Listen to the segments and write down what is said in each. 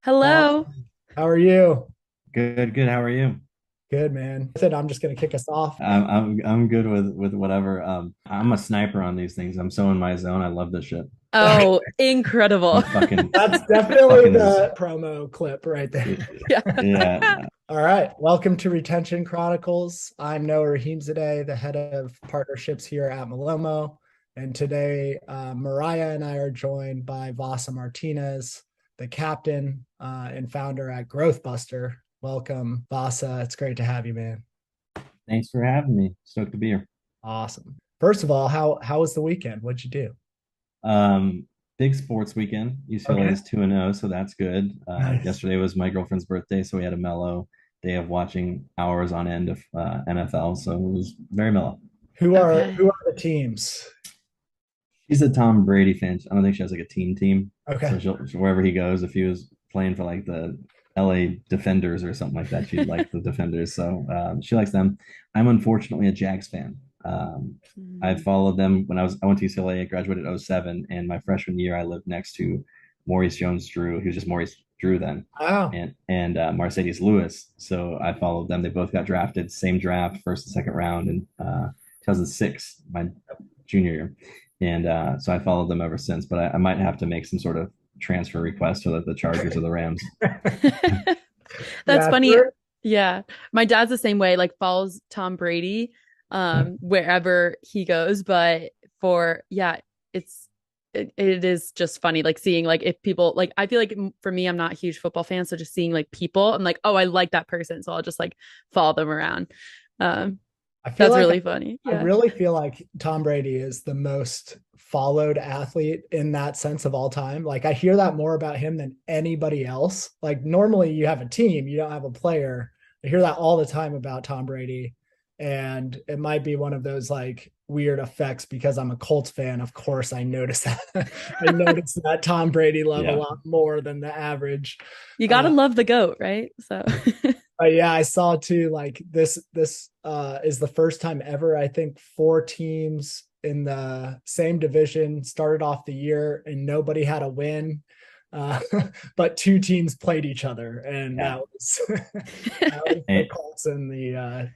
Uh, Hello. how are you? Good, good. How are you? Good, man. I said I'm just going to kick us off. I'm good with whatever. I'm a sniper on these things. I'm so in my zone. I love this shit. Oh, incredible. I'm fucking That's definitely fucking is the promo clip right there. Yeah. yeah. All right. Welcome to Retention Chronicles. I'm Noah Rahimzadeh, the head of partnerships here at Malomo. And today, Mariah and I are joined by Vasa Martinez, the captain and founder at Growthbuster. Welcome, Vasa. It's great to have you, man. Thanks for having me. Stoked to be here. Awesome. First of all, how was the weekend? What'd you do? Um, Big sports weekend. UCLA Okay. is 2-0, so that's good. Nice. Yesterday was my girlfriend's birthday, so we had a mellow day of watching hours on end of NFL. So it was very mellow. Who Okay. are the teams? She's a Tom Brady fan. I don't think she has like a team. Okay. So wherever he goes, if he was playing for like the LA Defenders or something like that, she'd like the Defenders. So she likes them. I'm unfortunately a Jags fan. I Mm. followed them when I went to UCLA. I graduated '07, and my freshman year I lived next to Maurice Jones-Drew. He was just Maurice Drew then, Wow. and Mercedes Lewis. So I followed them. They both got drafted, same draft, first and second round in 2006, my junior year. And so I followed them ever since. But I might have to make some sort of transfer request to the Chargers or the Rams. That's Yeah, funny. sure. Yeah. My dad's the same way, like follows Tom Brady wherever he goes, but for yeah, it's it is just funny like seeing like if people like I feel like for me I'm not a huge football fan, so just seeing like people I'm like, "Oh, I like that person." So I'll just like follow them around. Um I feel that's like really funny. I Yeah. really feel like Tom Brady is the most followed athlete in that sense of all time. Like I hear that more about him than anybody else. Like normally you have a team, you don't have a player. I hear that all the time about Tom Brady. And it might be one of those like weird effects because I'm a Colts fan. Of course, I notice that. I notice that Tom Brady love a Yeah. lot more than the average. You got to Uh, love the goat, right? So yeah, I saw too, like this is the first time ever, I think, four teams in the same division started off the year and nobody had a win. Uh, but two teams played each other, and Yeah. that was the Hey, Colts and the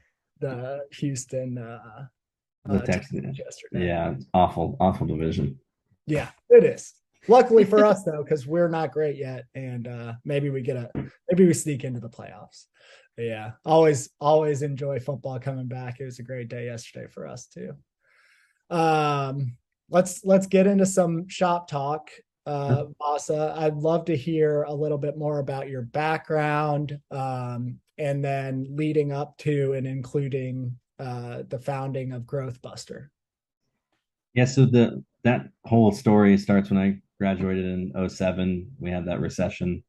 Houston the Texans Texans. yesterday. Yeah. Awful division. Yeah, it is. Luckily for us though, because we're not great yet, and maybe we sneak into the playoffs. But yeah, always enjoy football coming back. It was a great day yesterday for us too. Um, let's get into some shop talk. Vasa, I'd love to hear a little bit more about your background, and then leading up to and including the founding of Growthbuster. Yeah, so the that whole story starts when I graduated in '07. We had that recession.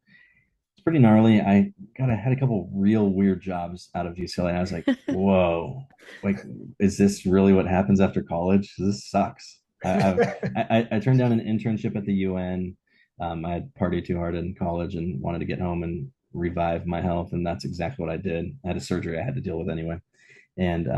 It's pretty gnarly. I had a couple real weird jobs out of UCLA. And I was like, whoa, like, is this really what happens after college? This sucks. I turned down an internship at the UN. I had partied too hard in college and wanted to get home and revive my health, and that's exactly what I did. I had a surgery I had to deal with anyway, and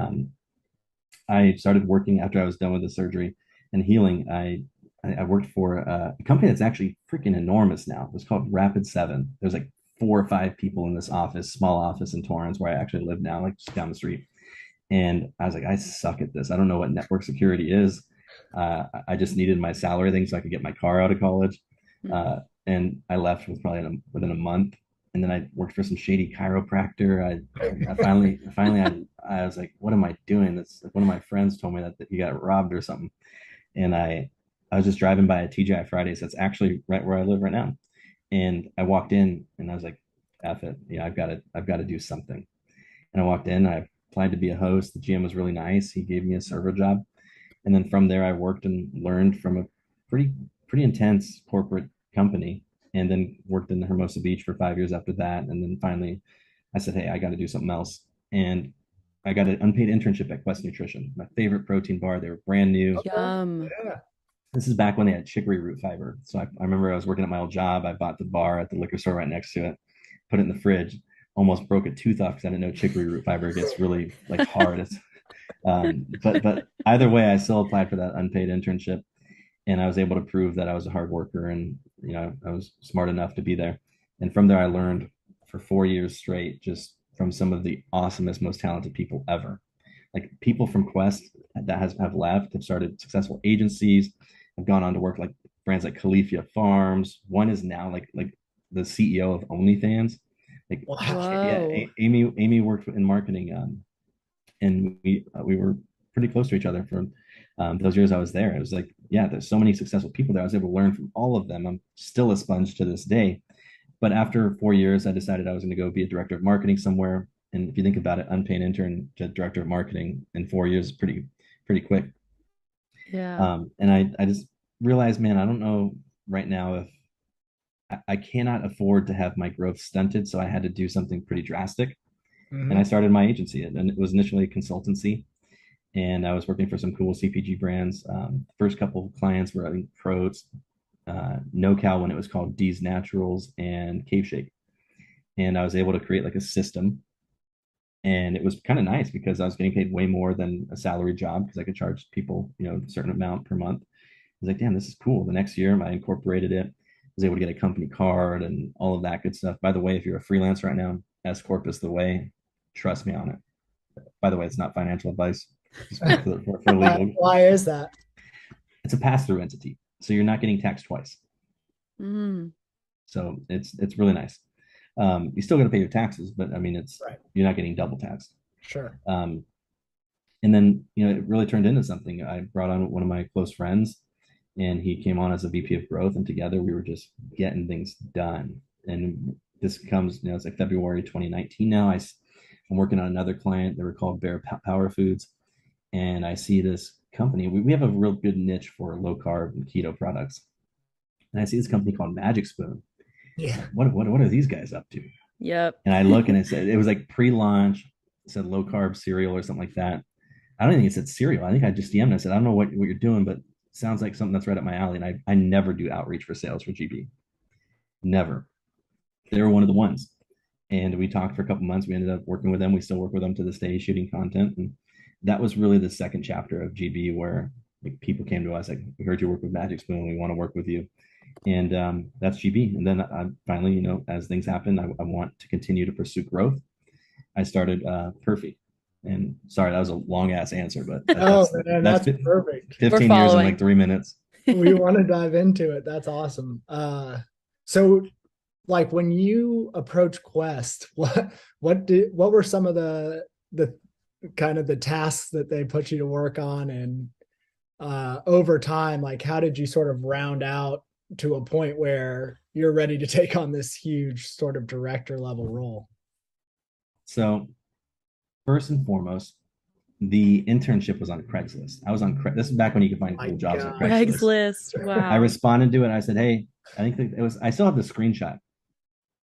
I started working after I was done with the surgery and healing. I worked for a company that's actually freaking enormous now. It's called Rapid Seven. There's like 4 or 5 people in this office, small office in Torrance, where I actually live now, like just down the street. And I was like, I suck at this. I don't know what network security is. I just needed my salary thing so I could get my car out of college. Mhm. And I left within a month. And then I worked for some shady chiropractor. I was like, what am I doing? That's like one of my friends told me that he got robbed or something. And I was just driving by a TGI Fridays that's actually right where I live right now. And I walked in and I was like, F it. Yeah, I've got to do something. And I walked in, I applied to be a host. The GM was really nice. He gave me a server job. And then from there I worked and learned from a pretty pretty intense corporate company, and then worked in Hermosa Beach for 5 years after that. And then finally I said, hey, I got to do something else. And I got an unpaid internship at Quest Nutrition, my favorite protein bar. They were brand new. Okay. Yum. Yeah. This is back when they had chicory root fiber. So I remember I was working at my old job. I bought the bar at the liquor store right next to it, put it in the fridge, almost broke a tooth off because I didn't know chicory root fiber gets really like hard. But either way, I still applied for that unpaid internship, and I was able to prove that I was a hard worker, and I was smart enough to be there. And from there, I learned for 4 years straight, just from some of the awesomest, most talented people ever. Like people from Quest that have left, have started successful agencies, have gone on to work like brands like Califia Farms. One is now like the CEO of OnlyFans. Like, yeah, Whoa. Amy worked in marketing, and we were pretty close to each other for those years I was there. It was like, yeah, there's so many successful people there. I was able to learn from all of them. I'm still a sponge to this day. But after 4 years, I decided I was going to go be a director of marketing somewhere. And if you think about it, unpaid intern to director of marketing in 4 years is pretty quick. Yeah. And I just realized, man, I don't know right now if I cannot afford to have my growth stunted. So I had to do something pretty drastic. And I started my agency, and it was initially a consultancy. And I was working for some cool CPG brands. First couple of clients were, I think, Pros, NoCal when it was called D's Naturals, and Cave Shake. And I was able to create like a system. And it was kind of nice because I was getting paid way more than a salary job because I could charge people, a certain amount per month. I was like, damn, this is cool. The next year I incorporated it, was able to get a company card and all of that good stuff. By the way, if you're a freelancer right now, S Corp is the way. Trust me on it. By the way, it's not financial advice. For legal. Why is that? It's a pass-through entity, so you're not getting taxed twice. Mm. So it's really nice. You still got to pay your taxes, but I mean, you're not getting double taxed. Sure. And then it really turned into something. I brought on one of my close friends, and he came on as a VP of growth, and together we were just getting things done. And this comes, it's like February 2019 now. I'm working on another client. They were called Bear Power Foods, and I see this company. We have a real good niche for low carb and keto products, and I see this company called Magic Spoon. Yeah. What are these guys up to? Yep. And I look, and it was like pre-launch. It said low carb cereal or something like that. I don't think it said cereal. I think I just DM'd and I said, I don't know what you're doing, but it sounds like something that's right up my alley. And I never do outreach for sales for GB. Never. They were one of the ones. And we talked for a couple months. We ended up working with them. We still work with them to this day, shooting content. And that was really the second chapter of GB, where like people came to us like, we heard you work with Magic Spoon. We want to work with you. And that's GB. And then I finally, as things happen, I want to continue to pursue growth. I started Perfy. And sorry, that was a long ass answer, but that's perfect. 15 years in like 3 minutes. We want to dive into it. That's awesome. So like when you approach Quest, what were some of the kind of the tasks that they put you to work on? And over time, like how did you sort of round out to a point where you're ready to take on this huge sort of director level role? So first and foremost, the internship was on Craigslist. I was on this is back when you could find cool jobs on Craigslist. Wow. I responded to it. I said, hey, I think it was, I still have the screenshot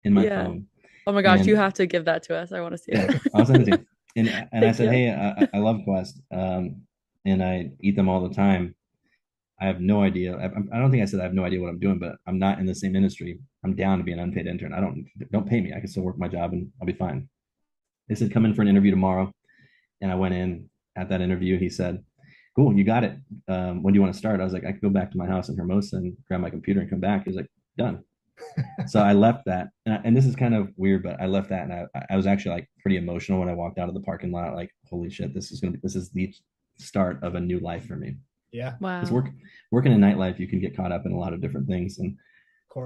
in my phone. Oh my gosh, you have to give that to us. I want to see it. I'll send it to you. And I said, hey, I love Quest, and I eat them all the time. I have no idea. I don't think I said I have no idea what I'm doing, but I'm not in the same industry. I'm down to be an unpaid intern. Don't pay me. I can still work my job and I'll be fine. They said, come in for an interview tomorrow. And I went in. At that interview, he said, cool, you got it. When do you want to start? I was like, I could go back to my house in Hermosa and grab my computer and come back. He was like, done. So I left that. And this is kind of weird, but I left that. And I was actually like pretty emotional when I walked out of the parking lot. Like, holy shit, this is the start of a new life for me. Yeah. Wow. Because working in nightlife, you can get caught up in a lot of different things. And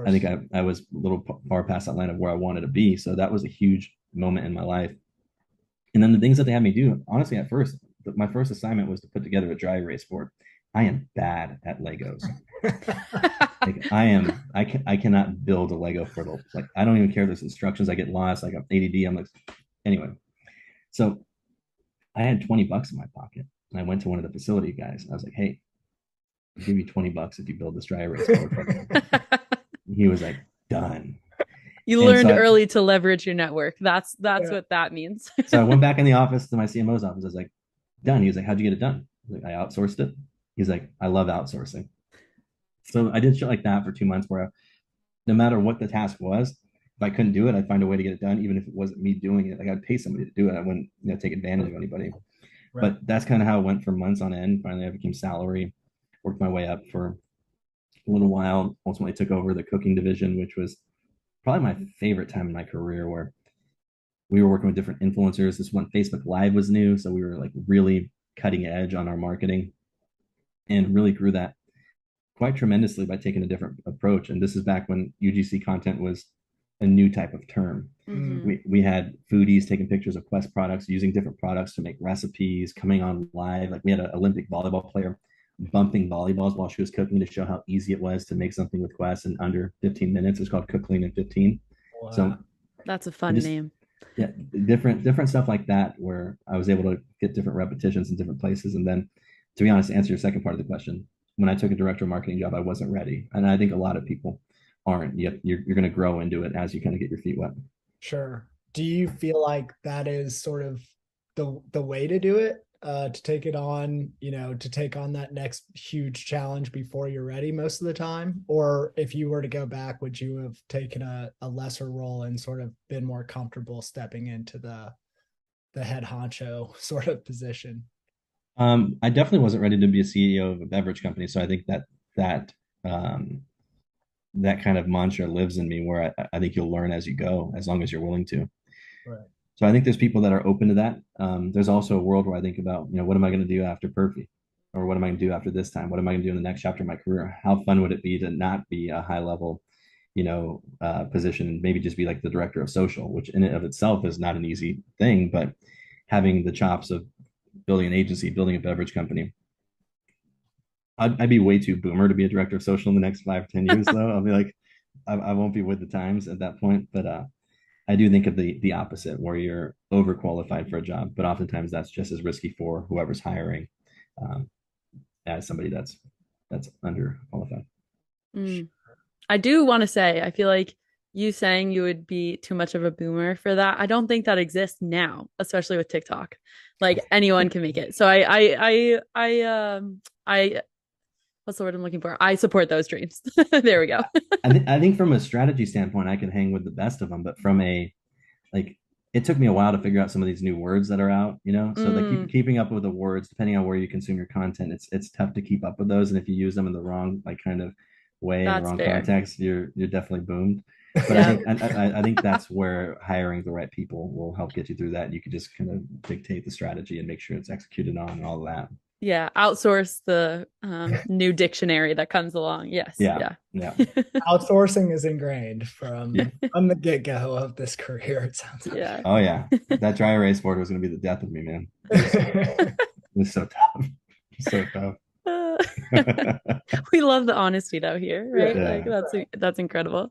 I think I was a little far past that line of where I wanted to be. So that was a huge moment in my life. And then the things that they had me do, honestly, at first, my first assignment was to put together a dry erase board. I am bad at Legos. Like I cannot build a Lego for like, I don't even care if there's instructions. I get lost. Like I'm ADD. I'm like, anyway. So I had $20 in my pocket. And I went to one of the facility guys. And I was like, hey, I'll give you $20 if you build this dry erase board for me. He was like, done. You learned early to leverage your network. That's what that means. So I went back in the office to my CMO's office. I was like, done. He was like, how'd you get it done? I was like, I outsourced it. He's like, I love outsourcing. So I did shit like that for 2 months where no matter what the task was, if I couldn't do it, I'd find a way to get it done, even if it wasn't me doing it. Like I'd pay somebody to do it. I wouldn't take advantage of anybody. Right. But that's kind of how it went for months on end. Finally, I became salary, worked my way up for a little while, ultimately took over the cooking division, which was probably my favorite time in my career, where we were working with different influencers. This one, Facebook Live was new, so we were like really cutting edge on our marketing, and really grew that quite tremendously by taking a different approach. And this is back when UGC content was a new type of term. We had foodies taking pictures of Quest products, using different products to make recipes, coming on live. Like we had an Olympic volleyball player bumping volleyballs while she was cooking to show how easy it was to make something with Quest in under 15 minutes. It's called Cook Clean in 15. Wow. So that's a fun name. Yeah, different stuff like that, where I was able to get different repetitions in different places. And then, to be honest, to answer your second part of the question, when I took a director of marketing job, I wasn't ready, and I think a lot of people aren't. Yet you're going to grow into it as you kind of get your feet wet. Sure. Do you feel like that is sort of the way to do it? To take it on, to take on that next huge challenge before you're ready most of the time? Or if you were to go back, would you have taken a lesser role and sort of been more comfortable stepping into the head honcho sort of position? I definitely wasn't ready to be a CEO of a beverage company. So I think that that kind of mantra lives in me, where I think you'll learn as you go, as long as you're willing to. Right. So I think there's people that are open to that. There's also a world where I think about, what am I going to do after Perfy? Or what am I going to do after this time? What am I going to do in the next chapter of my career? How fun would it be to not be a high level, position, and maybe just be like the director of social, which in and of itself is not an easy thing, but having the chops of building an agency, building a beverage company. I'd be way too boomer to be a director of social in the next 5 or 10 years, though. I'll be like, I won't be with the times at that point. But I do think of the opposite, where you're overqualified for a job, but oftentimes that's just as risky for whoever's hiring, as somebody that's underqualified. I do want to say, I feel like you saying you would be too much of a boomer for that, I don't think that exists now, especially with TikTok. Like anyone can make it. So I what's the word I'm looking for? I support those dreams. There we go. I think from a strategy standpoint, I can hang with the best of them, but from a, like, it took me a while to figure out some of these new words that are out, so like keeping up with the words, depending on where you consume your content, it's tough to keep up with those. And if you use them in the wrong, like, kind of way, in the wrong context, you're definitely boomed. But I think that's where hiring the right people will help get you through that. You can just kind of dictate the strategy and make sure it's executed on, and all of that. Yeah, outsource the new dictionary that comes along. Yes. Yeah. Outsourcing is ingrained from the get-go of this career, it sounds like. Yeah. Oh yeah, that dry erase board was going to be the death of me, man. It was so tough. So tough. We love the honesty though here, right? Yeah. Like that's incredible.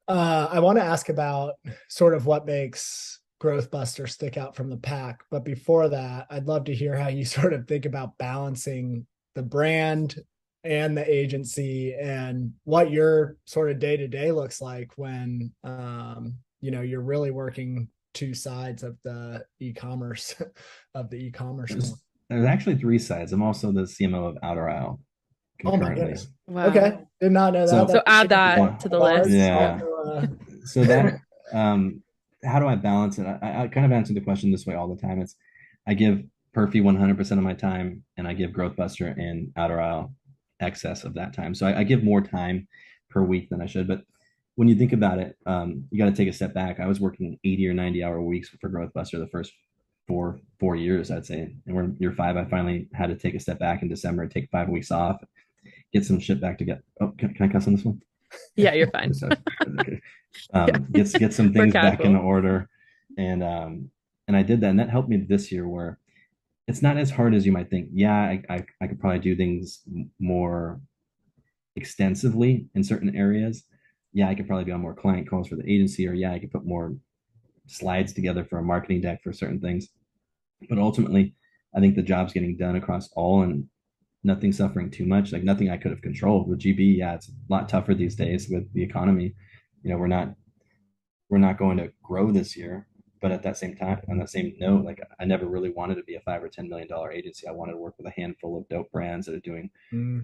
I want to ask about sort of what makes Growthbuster stick out from the pack. But before that, I'd love to hear how you sort of think about balancing the brand and the agency, and what your sort of day-to-day looks like when, you're really working two sides of the e-commerce There's actually 3 sides. I'm also the CMO of Outer Aisle. Oh my goodness. Wow. Okay. Did not know that. So add that to the list. Yeah. So that, how do I balance it? I kind of answer the question this way all the time. I give Perfy 100% of my time, and I give Growthbuster and Outer Aisle excess of that time. So I give more time per week than I should. But when you think about it, you got to take a step back. I was working 80 or 90-hour weeks for Growthbuster the first four years, I'd say. And we're in year 5. I finally had to take a step back in December and take 5 weeks off, get some shit back together. Oh, can I cuss on this one? Yeah, you're fine. Okay. Get some things back in order, and I did that, and that helped me this year, where it's not as hard as you might think. Yeah, I could probably do things more extensively in certain areas. Yeah, I could probably be on more client calls for the agency, or yeah, I could put more slides together for a marketing deck for certain things. But ultimately, I think the job's getting done across all, and nothing suffering too much. Like, nothing I could have controlled. With GB, yeah, it's a lot tougher these days with the economy. We're not going to grow this year, but at that same time, on that same note, like, I never really wanted to be a $5 or $10 million agency. I wanted to work with a handful of dope brands that are doing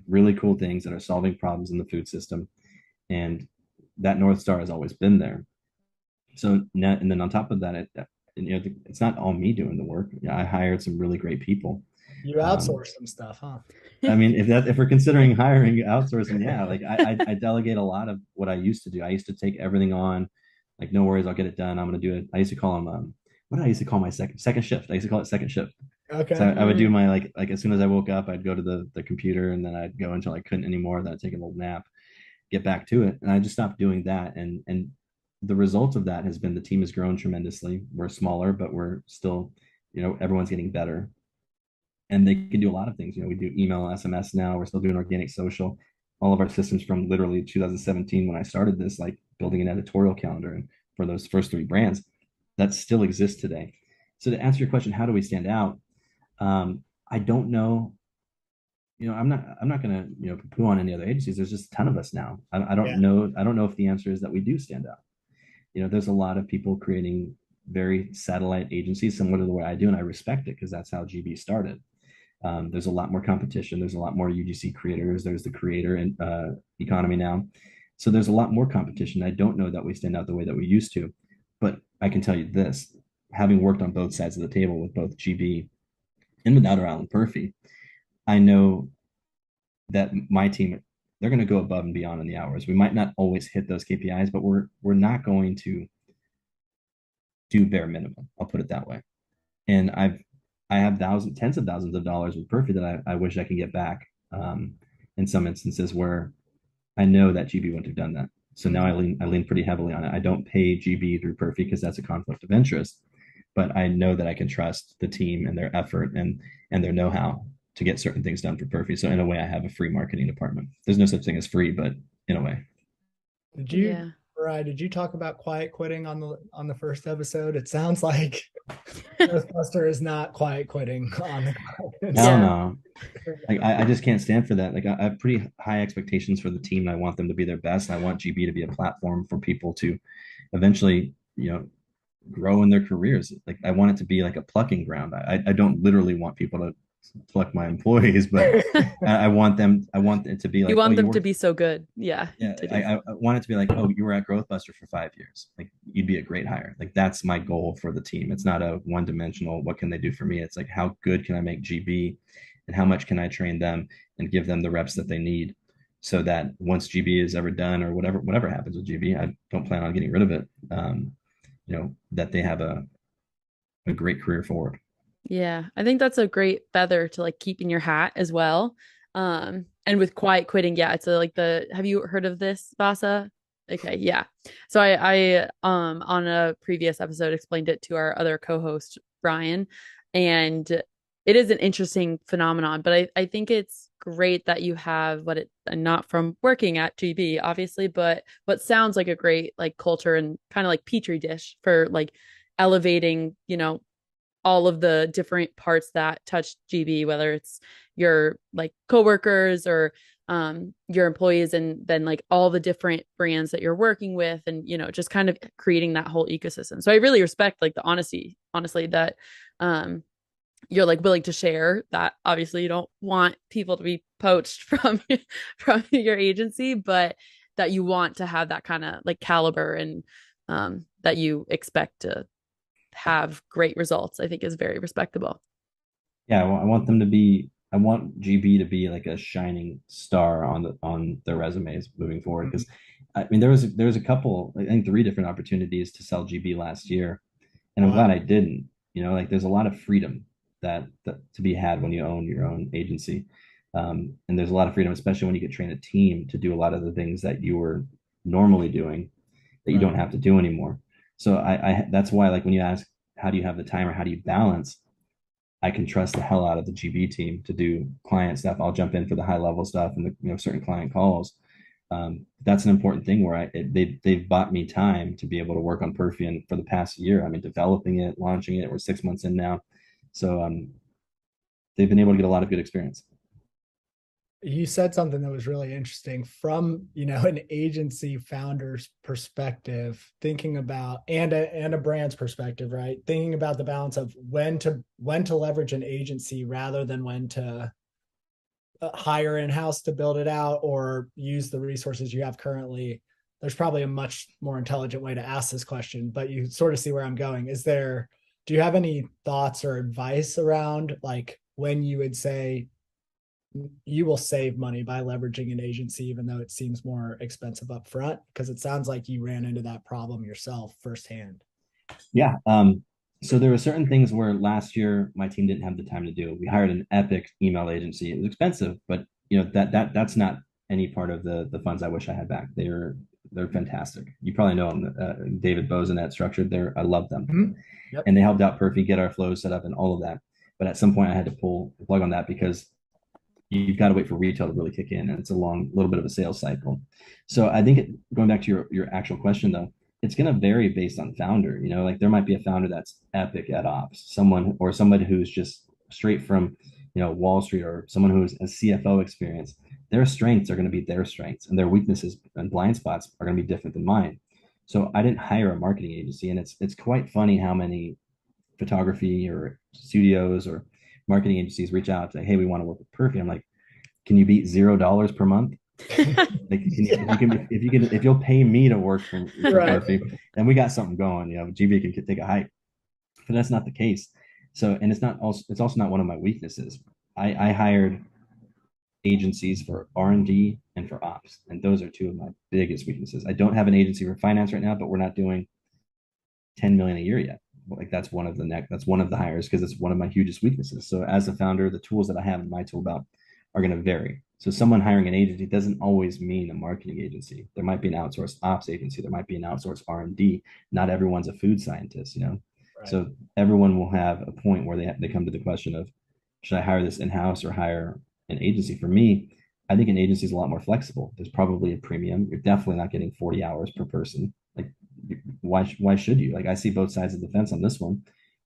really cool things, that are solving problems in the food system, and that North Star has always been there. So now, and then on top of that, it's not all me doing the work. I hired some really great people, You outsource some stuff, huh? I mean, if we're considering hiring, outsourcing, yeah, like I delegate a lot of what I used to do. I used to take everything on, like no worries, I'll get it done. I'm gonna do it. I used to call them what did I used to call my second shift. I used to call it second shift. So Okay. I would do my like as soon as I woke up, I'd go to the computer and then I'd go until I couldn't anymore. Then I'd take a little nap, get back to it, and I just stopped doing that. And the result of that has been the team has grown tremendously. We're smaller, but we're still, everyone's getting better and they can do a lot of things. We do email, SMS now. We're still doing organic social. All of our systems from literally 2017 when I started this, like building an editorial calendar and for those first 3 brands, that still exists today. So to answer your question, how do we stand out? I don't know. I'm not gonna poo on any other agencies. There's just a ton of us now. I don't know. I don't know if the answer is that we do stand out. There's a lot of people creating very satellite agencies similar to the way I do, and I respect it because that's how GB started. There's a lot more competition. There's a lot more UGC creators. There's the creator and economy now. So there's a lot more competition. I don't know that we stand out the way that we used to, but I can tell you this, having worked on both sides of the table with both GB and with Outer Island Perfy, I know that my team, they're going to go above and beyond in the hours. We might not always hit those KPIs, but we're not going to do bare minimum. I'll put it that way. And I have tens of thousands of dollars with Perfy that I wish I could get back in some instances where I know that GB wouldn't have done that. So now I lean pretty heavily on it. I don't pay GB through Perfy because that's a conflict of interest, but I know that I can trust the team and their effort and their know-how to get certain things done for Perfy. So in a way, I have a free marketing department. There's no such thing as free, but in a way. Did you talk about quiet quitting on the first episode? It sounds like Growthbuster is not quiet quitting on the no. Like I just can't stand for that. Like I have pretty high expectations for the team. I want them to be their best. I want GB to be a platform for people to eventually, grow in their careers. Like I want it to be like a plucking ground. I don't literally want people to pluck my employees, but I want it to be like, you want them to be so good. Yeah. I want it to be like, oh, you were at Growthbuster for 5 years. Like you'd be a great hire. Like that's my goal for the team. It's not a one-dimensional, what can they do for me? It's like, how good can I make GB and how much can I train them and give them the reps that they need so that once GB is ever done or whatever happens with GB, I don't plan on getting rid of it. That they have a great career forward. Yeah, I think that's a great feather to like keep in your hat as well. And with quiet quitting, yeah, it's have you heard of this, Vasa? Okay, yeah. So I on a previous episode explained it to our other co-host, Brian, and it is an interesting phenomenon, but I think it's great that you have not from working at GB, obviously, but what sounds like a great like culture and kind of like petri dish for like elevating, all of the different parts that touch GB, whether it's your like coworkers or your employees, and then like all the different brands that you're working with, and just kind of creating that whole ecosystem. So I really respect like the honesty, honestly, that you're like willing to share that. Obviously you don't want people to be poached from your agency, but that you want to have that kind of like caliber and that you expect to have great results, I think is very respectable. Yeah, I want GB to be like a shining star on their resumes moving forward. Because I mean, there was a couple, I think 3 different opportunities to sell GB last year, and I'm glad I didn't. Like there's a lot of freedom that to be had when you own your own agency, and there's a lot of freedom, especially when you get train a team to do a lot of the things that you were normally doing that you don't have to do anymore. So I that's why, like when you ask how do you have the time or how do you balance, I can trust the hell out of the GB team to do client stuff. I'll jump in for the high level stuff and the certain client calls. That's an important thing where they've bought me time to be able to work on Perfy, and for the past year, I mean, developing it, launching it. We're 6 months in now, so they've been able to get a lot of good experience. You said something that was really interesting from an agency founder's perspective, thinking about and a brand's perspective, right? Thinking about the balance of when to leverage an agency rather than when to hire in-house to build it out or use the resources you have currently. There's probably a much more intelligent way to ask this question, but you sort of see where I'm going. Do you have any thoughts or advice around like when you would say you will save money by leveraging an agency, even though it seems more expensive up front? Because it sounds like you ran into that problem yourself firsthand. Yeah. So there were certain things where last year my team didn't have the time to do. We hired an epic email agency. It was expensive, but that's not any part of the funds I wish I had back. They're fantastic. You probably know them, David Bozen at Structured. I love them, Yep. and they helped out Perfy get our flows set up and all of that. But at some point, I had to pull the plug on that because you've got to wait for retail to really kick in, and it's a little bit of a sales cycle. So I think going back to your actual question though, it's going to vary based on founder. Like there might be a founder that's epic at ops, somebody who's just straight from Wall Street, or someone who's a CFO experience. Their strengths are going to be their strengths, and their weaknesses and blind spots are going to be different than mine. So I didn't hire a marketing agency, and it's quite funny how many photography or studios or marketing agencies reach out to, hey, we want to work with Perfy. I'm like, can you beat $0 per month? Like, if you'll pay me to work for Right. Perfy, then we got something going. GB can take a hike, but that's not the case. So, and it's also not one of my weaknesses. I hired agencies for R&D and for ops, and those are two of my biggest weaknesses. I don't have an agency for finance right now, but we're not doing 10 million a year yet. Like that's one of the hires, because it's one of my hugest weaknesses. So as a founder, the tools that I have in my tool belt are going to vary. So someone hiring an agency doesn't always mean a marketing agency. There might be an outsourced ops agency. There might be an outsourced R&D. Not everyone's a food scientist, Right. So everyone will have a point where they come to the question of, should I hire this in-house or hire an agency? For me, I think an agency is a lot more flexible. There's probably a premium. You're definitely not getting 40 hours per person. Like, why should you? Like, I see both sides of the fence on this one.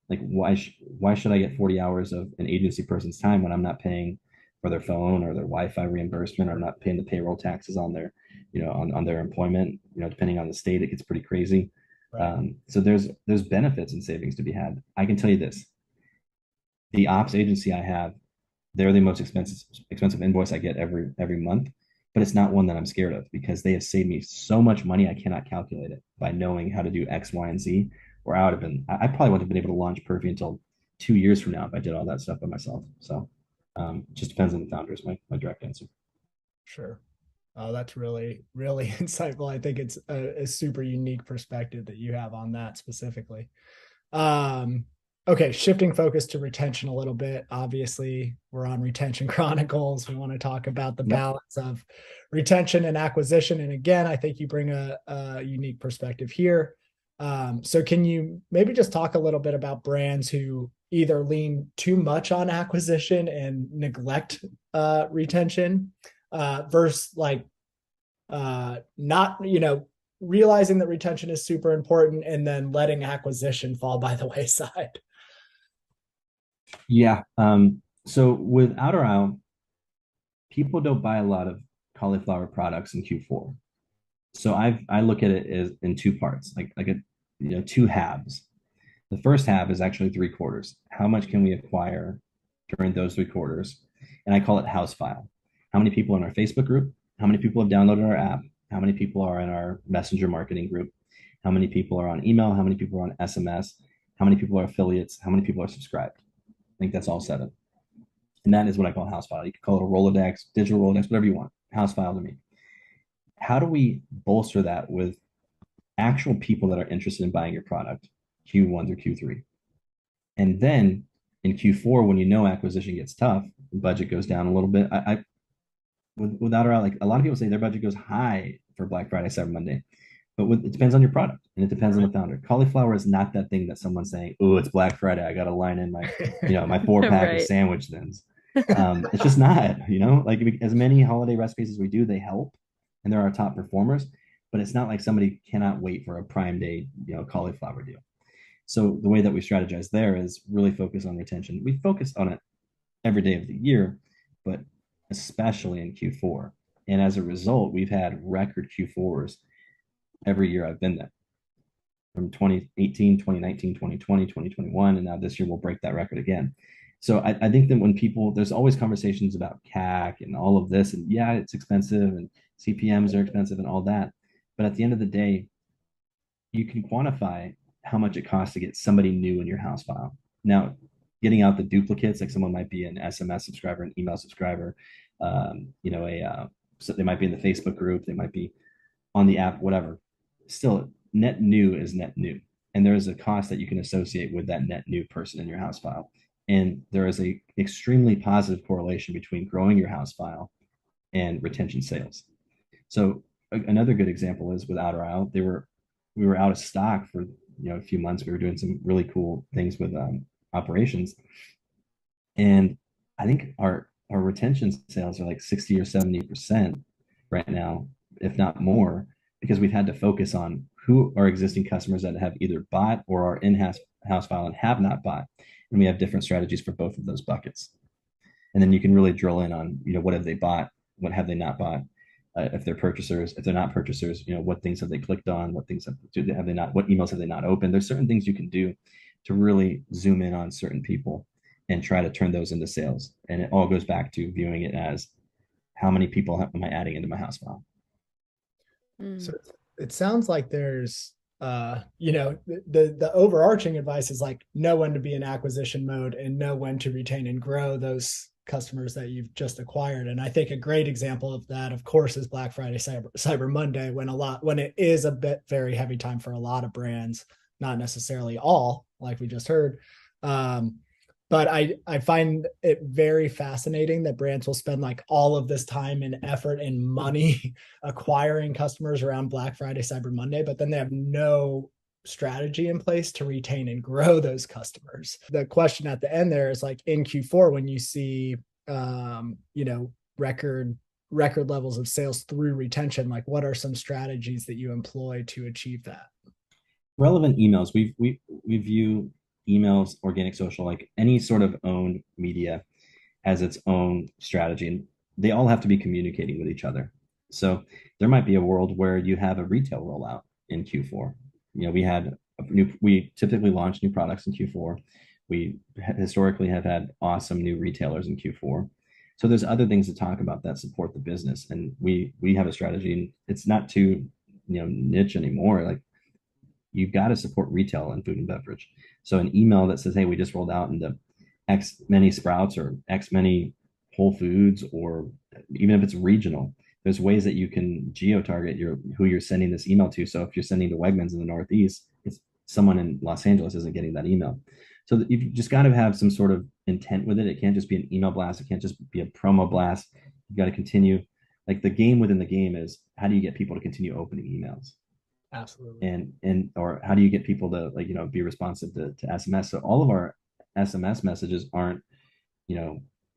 Like, why should I get 40 hours of an agency person's time when I'm not paying for their phone or their Wi-Fi reimbursement, or not paying the payroll taxes on their, on their employment? Depending on the state, it gets pretty crazy. Right. So there's benefits and savings to be had. I can tell you this: the ops agency I have, they're the most expensive invoice I get every month, but it's not one that I'm scared of, because they have saved me so much money I cannot calculate it by knowing how to do X, Y, and Z. Or I probably wouldn't have been able to launch Perfy until 2 years from now if I did all that stuff by myself. So it just depends on the founder is my direct answer. Sure. Oh, that's really, really insightful. I think it's a super unique perspective that you have on that specifically. Okay, shifting focus to retention a little bit. Obviously, we're on Retention Chronicles. We want to talk about the balance of retention and acquisition. And again, I think you bring a unique perspective here. So can you maybe just talk a little bit about brands who either lean too much on acquisition and neglect retention versus not, realizing that retention is super important and then letting acquisition fall by the wayside? Yeah. So with Outer Isle, people don't buy a lot of cauliflower products in Q4. So I look at it as in two parts, two halves. The first half is actually 3/4. How much can we acquire during those 3/4? And I call it housefile. How many people in our Facebook group? How many people have downloaded our app? How many people are in our messenger marketing group? How many people are on email? How many people are on SMS? How many people are affiliates? How many people are subscribed? I think that's all 7. And that is what I call housefile. You can call it a rolodex, digital rolodex, whatever you want. Housefile to me. How do we bolster that with actual people that are interested in buying your product, Q1 through Q3? And then in Q4, when acquisition gets tough, the budget goes down a little bit. Without our, like, a lot of people say their budget goes high for Black Friday, Cyber Monday, but it depends on your product and it depends on the founder. Cauliflower is not that thing that someone's saying, "Oh, it's Black Friday, I got to line in my, my 4-pack of sandwich thins." It's just not, like, as many holiday recipes as we do, they help and they're our top performers, but it's not like somebody cannot wait for a Prime Day, cauliflower deal. So the way that we strategize there is really focus on retention. We focus on it every day of the year, but especially in Q4. And as a result, we've had record Q4s every year I've been there, from 2018, 2019, 2020, 2021, and now this year we'll break that record again. So I think that when there's always conversations about CAC and all of this, and yeah, it's expensive and CPMs are expensive and all that. But at the end of the day, you can quantify how much it costs to get somebody new in your house file. Now, getting out the duplicates, like someone might be an SMS subscriber, an email subscriber, so they might be in the Facebook group, they might be on the app, whatever. Still, net new is net new. And there is a cost that you can associate with that net new person in your house file. And there is a extremely positive correlation between growing your house file and retention sales. So another good example is with Outer Isle. We were out of stock for a few months. We were doing some really cool things with operations, and I think our retention sales are like 60 or 70% right now, if not more, because we've had to focus on who are existing customers that have either bought or are in house file and have not bought, and we have different strategies for both of those buckets. And then you can really drill in on what have they bought, what have they not bought, if they're purchasers, if they're not purchasers, what things have they clicked on, what things have they not, what emails have they not opened. There's certain things you can do to really zoom in on certain people and try to turn those into sales. And it all goes back to viewing it as how many people am I adding into my house file. So it sounds like there's the overarching advice is like know when to be in acquisition mode and know when to retain and grow those customers that you've just acquired. And I think a great example of that, of course, is Black Friday, Cyber Monday, when it is a bit very heavy time for a lot of brands, not necessarily all, like we just heard. But I find it very fascinating that brands will spend like all of this time and effort and money acquiring customers around Black Friday, Cyber Monday, but then they have no strategy in place to retain and grow those customers. The question at the end there is like in Q4, when you see, record levels of sales through retention, like what are some strategies that you employ to achieve that? Relevant emails. We view emails, organic social, like any sort of owned media has its own strategy, and they all have to be communicating with each other. So there might be a world where you have a retail rollout in Q4. We typically launch new products in Q4. We historically have had awesome new retailers in Q4. So there's other things to talk about that support the business. And we have a strategy, and it's not too, niche anymore. Like you've got to support retail and food and beverage. So an email that says, hey, we just rolled out into X many Sprouts or X many Whole Foods, or even if it's regional, there's ways that you can geo-target who you're sending this email to. So if you're sending to Wegmans in the Northeast, it's someone in Los Angeles isn't getting that email. So you've just got to have some sort of intent with it. It can't just be an email blast. It can't just be a promo blast. You've got to continue. Like the game within the game is, how do you get people to continue opening emails? Absolutely. Or how do you get people to be responsive to SMS? So all of our SMS messages aren't,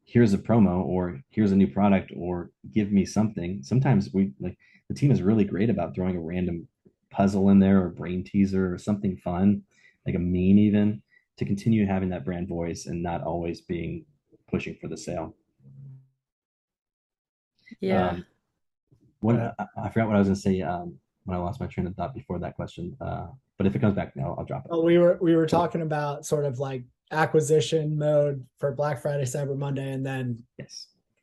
here's a promo or here's a new product or give me something. Sometimes the team is really great about throwing a random puzzle in there or brain teaser or something fun, like a meme even, to continue having that brand voice and not always pushing for the sale. Yeah. I forgot what I was going to say when I lost my train of thought before that question. But if it comes back now, I'll drop it. Oh, we were talking about sort of like acquisition mode for Black Friday, Cyber Monday, and then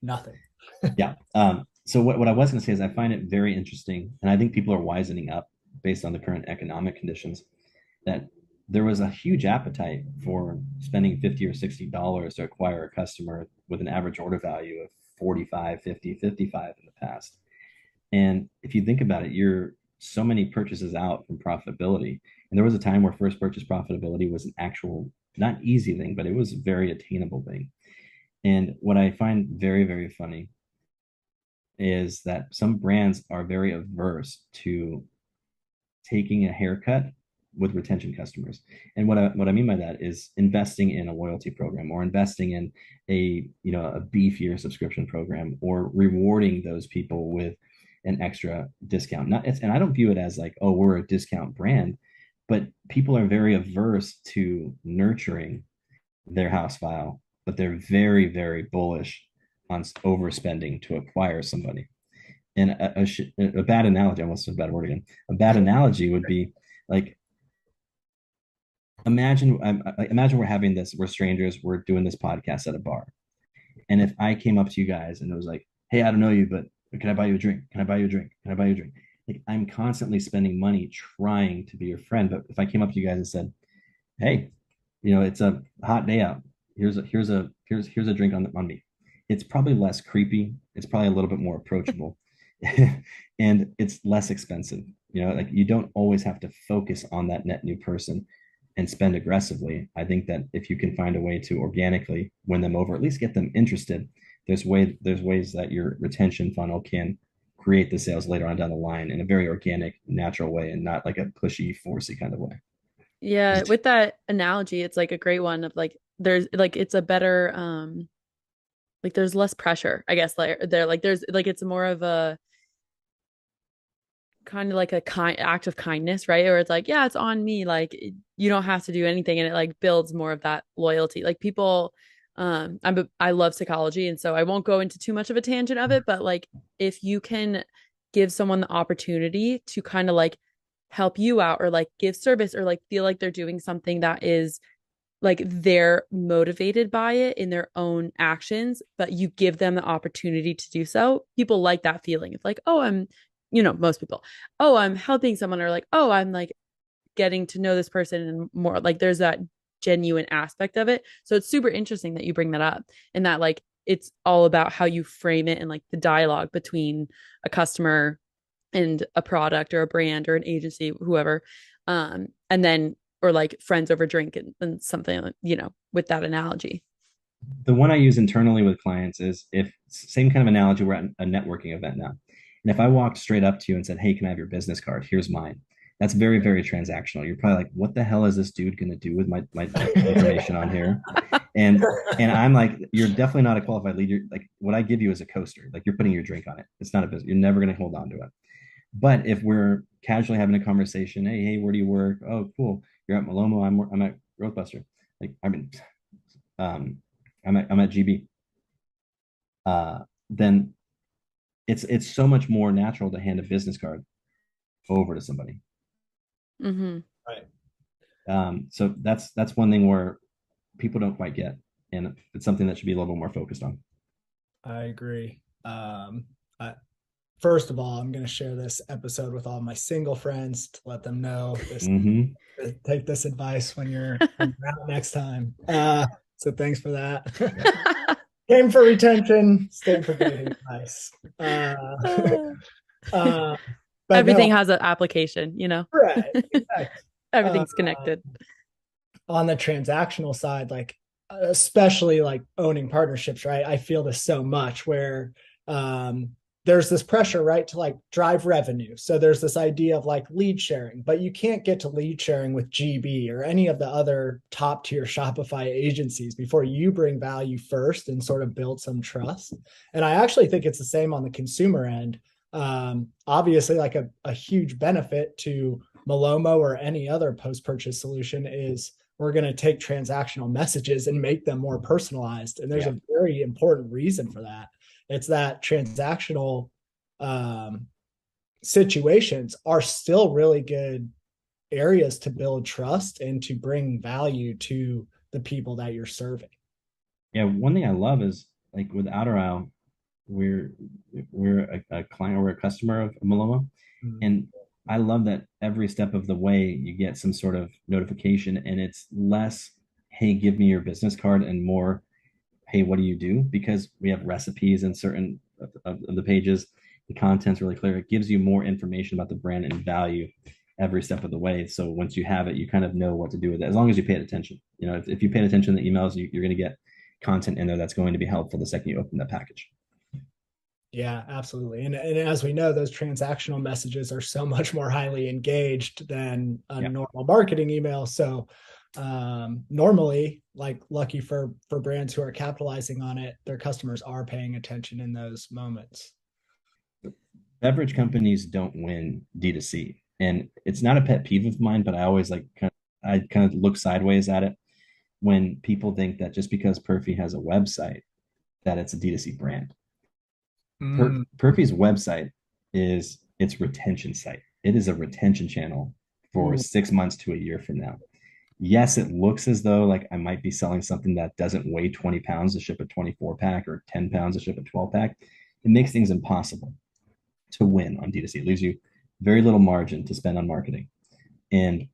nothing. Yeah. So what I was going to say is I find it very interesting, and I think people are wisening up based on the current economic conditions, that there was a huge appetite for spending $50 or $60 to acquire a customer with an average order value of 45, 50, 55 in the past. And if you think about it, you're so many purchases out from profitability. And there was a time where first purchase profitability was an actual, not easy thing, but it was a very attainable thing. And what I find very, very funny is that some brands are very averse to taking a haircut with retention customers. And what I mean by that is investing in a loyalty program or investing in a beefier subscription program or rewarding those people with an extra discount. And I don't view it as like, oh, we're a discount brand, but people are very averse to nurturing their house file, but they're very, very bullish on overspending to acquire somebody. And a bad analogy, I almost said a bad word again. A bad analogy would be like, imagine we're strangers, we're doing this podcast at a bar. And if I came up to you guys and it was like, hey, I don't know you, but can I buy you a drink? Can I buy you a drink? Can I buy you a drink? Like I'm constantly spending money trying to be your friend. But if I came up to you guys and said, hey, it's a hot day out, here's a drink on me. It's probably less creepy. It's probably a little bit more approachable, and it's less expensive. You know, like you don't always have to focus on that net new person and spend aggressively. I think that if you can find a way to organically win them over, at least get them interested, there's ways that your retention funnel can create the sales later on down the line in a very organic, natural way, and not like a pushy, forcey kind of way. Yeah, with that analogy, it's like a great one of like there's like it's a better like there's less pressure, I guess, like there like there's like it's more of a kind of like a kind act of kindness, right? Or it's like, yeah, it's on me, like you don't have to do anything, and it like builds more of that loyalty. Like people I love psychology, and so I won't go into too much of a tangent of it, but like if you can give someone the opportunity to kind of like help you out or like give service or like feel like they're doing something that is like they're motivated by it in their own actions, but you give them the opportunity to do so. People like that feeling. It's like, oh, most people, oh, I'm helping someone, or like, oh, I'm like getting to know this person and more. Like there's that genuine aspect of it. So it's super interesting that you bring that up, and that like it's all about how you frame it and like the dialogue between a customer and a product or a brand or an agency, whoever. And then, or like friends over drink and something, with that analogy. The one I use internally with clients is if same kind of analogy, we're at a networking event now. And if I walked straight up to you and said, hey, can I have your business card? Here's mine. That's very, very transactional. You're probably like, what the hell is this dude going to do with my information on here? And I'm like, you're definitely not a qualified lead. You're like, what I give you is a coaster. Like you're putting your drink on it. It's not a business. You're never going to hold on to it. But if we're casually having a conversation, hey, where do you work? Oh, cool. You're at Malomo. I'm at Growthbuster. Like, I mean, I'm at GB. Then it's so much more natural to hand a business card over to somebody. Mm-hmm. Right. So that's one thing where people don't quite get, and it's something that should be a little bit more focused on. I agree. First of all, I'm going to share this episode with all my single friends to let them know this. Take this advice when you're out next time. So thanks for that. Came for retention, stayed for dating advice. But everything has an application, Right. Exactly. Everything's connected. On the transactional side, like especially like owning partnerships, right? I feel this so much where there's this pressure, right, to like drive revenue. So there's this idea of like lead sharing, but you can't get to lead sharing with GB or any of the other top tier Shopify agencies before you bring value first and sort of build some trust. And I actually think it's the same on the consumer end. Obviously, like a huge benefit to Malomo or any other post-purchase solution is we're going to take transactional messages and make them more personalized. And there's a very important reason for that. It's that transactional situations are still really good areas to build trust and to bring value to the people that you're serving. Yeah, one thing I love is like with Outer we're a client or a customer of Malomo, and I love that every step of the way you get some sort of notification, and it's less, hey, give me your business card, and more, hey, what do you do? Because we have recipes in certain of the pages. The content's really clear. It gives you more information about the brand and value every step of the way. So once you have it, you kind of know what to do with it, as long as you pay attention. If you paid attention to the emails, you're going to get content in there that's going to be helpful the second you open that package. Yeah, absolutely. And as we know, those transactional messages are so much more highly engaged than a normal marketing email. So normally, like lucky for brands who are capitalizing on it, their customers are paying attention in those moments. Beverage companies don't win D2C. And it's not a pet peeve of mine, but I always I kind of look sideways at it when people think that just because Perfy has a website, that it's a D2C brand. Perfy's website is its retention site. It is a retention channel for 6 months to a year from now. Yes, it looks as though like I might be selling something that doesn't weigh 20 pounds to ship a 24 pack or 10 pounds to ship a 12 pack. It makes things impossible to win on D2C. It leaves you very little margin to spend on marketing. And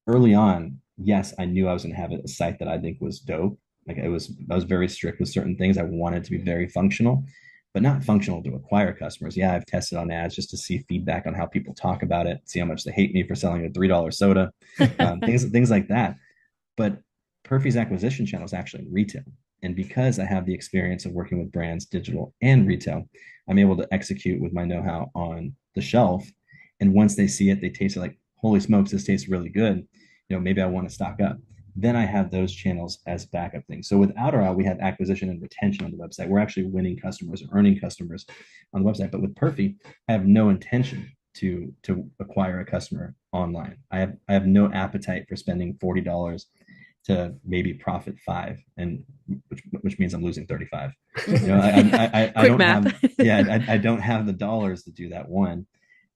early on, yes, I knew I was going to have a site that I think was dope, Like I was very strict with certain things. I wanted to be very functional, but not functional to acquire customers. Yeah, I've tested on ads just to see feedback on how people talk about it, see how much they hate me for selling a $3 soda, things like that. But Perfy's acquisition channel is actually retail. And because I have the experience of working with brands, digital and retail, I'm able to execute with my know-how on the shelf. And once they see it, they taste it like, holy smokes, this tastes really good. Maybe I want to stock up. Then I have those channels as backup things. So with Outerall, we have acquisition and retention on the website. We're actually winning customers or earning customers on the website. But with Perfy, I have no intention to acquire a customer online. I have no appetite for spending $40 to maybe profit 5, and which means I'm losing 35. I don't math. I don't have the dollars to do that. 1,